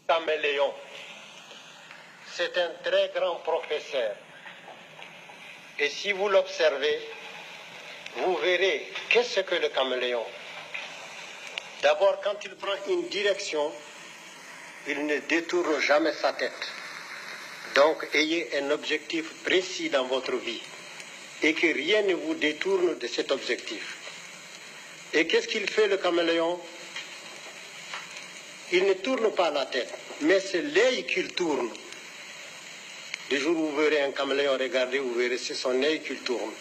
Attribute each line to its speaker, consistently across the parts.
Speaker 1: Caméléon, c'est un très grand professeur. Et si vous l'observez, vous verrez qu'est-ce que le caméléon. D'abord, quand il prend une direction, il ne détourne jamais sa tête. Donc, ayez un objectif précis dans votre vie et que rien ne vous détourne de cet objectif. Et qu'est-ce qu'il fait, le caméléon? Il ne tourne pas la tête, mais c'est l'œil qu'il tourne. Le jour où vous verrez un caméléon, regardez, vous verrez, c'est son œil qu'il tourne.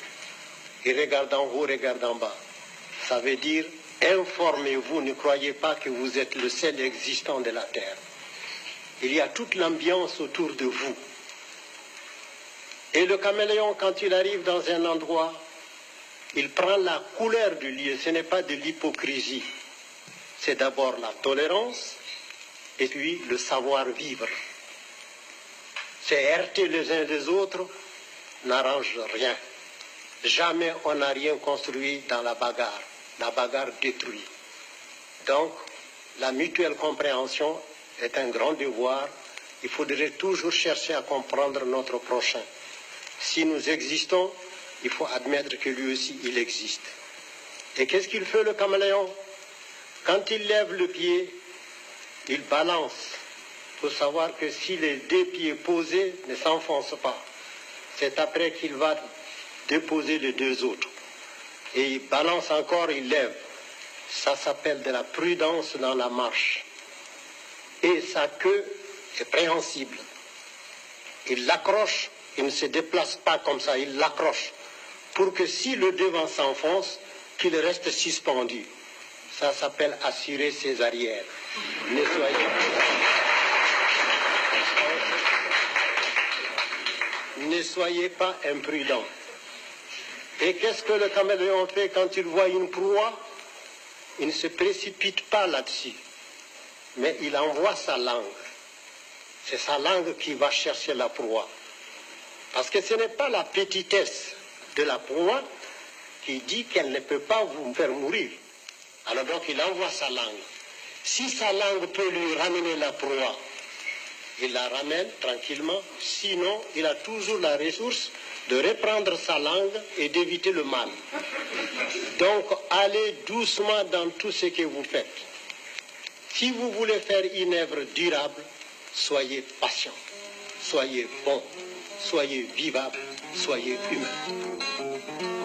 Speaker 1: Il regarde en haut, regarde en bas. Ça veut dire, informez-vous, ne croyez pas que vous êtes le seul existant de la Terre. Il y a toute l'ambiance autour de vous. Et le caméléon, quand il arrive dans un endroit, il prend la couleur du lieu. Ce n'est pas de l'hypocrisie. C'est d'abord la tolérance et puis le savoir-vivre. C'est heurter les uns les autres n'arrange rien. Jamais on n'a rien construit dans la bagarre. La bagarre détruit. Donc, la mutuelle compréhension est un grand devoir. Il faudrait toujours chercher à comprendre notre prochain. Si nous existons, il faut admettre que lui aussi, il existe. Et qu'est-ce qu'il fait, le caméléon? Quand il lève le pied, il balance. Il faut savoir que si les deux pieds posés ne s'enfoncent pas, c'est après qu'il va déposer les deux autres. Et il balance encore, il lève. Ça s'appelle de la prudence dans la marche. Et sa queue est préhensible. Il l'accroche, il ne se déplace pas comme ça, il l'accroche. Pour que si le devant s'enfonce, qu'il reste suspendu. Ça s'appelle assurer ses arrières. Ne soyez pas imprudents. Et qu'est-ce que le caméléon fait quand il voit une proie? Il ne se précipite pas là-dessus, mais il envoie sa langue. C'est sa langue qui va chercher la proie. Parce que ce n'est pas la petitesse de la proie qui dit qu'elle ne peut pas vous faire mourir. Alors donc il envoie sa langue. Si sa langue peut lui ramener la proie, il la ramène tranquillement. Sinon, il a toujours la ressource de reprendre sa langue et d'éviter le mal. Donc, allez doucement dans tout ce que vous faites. Si vous voulez faire une œuvre durable, soyez patient, soyez bon, soyez vivable, soyez humain.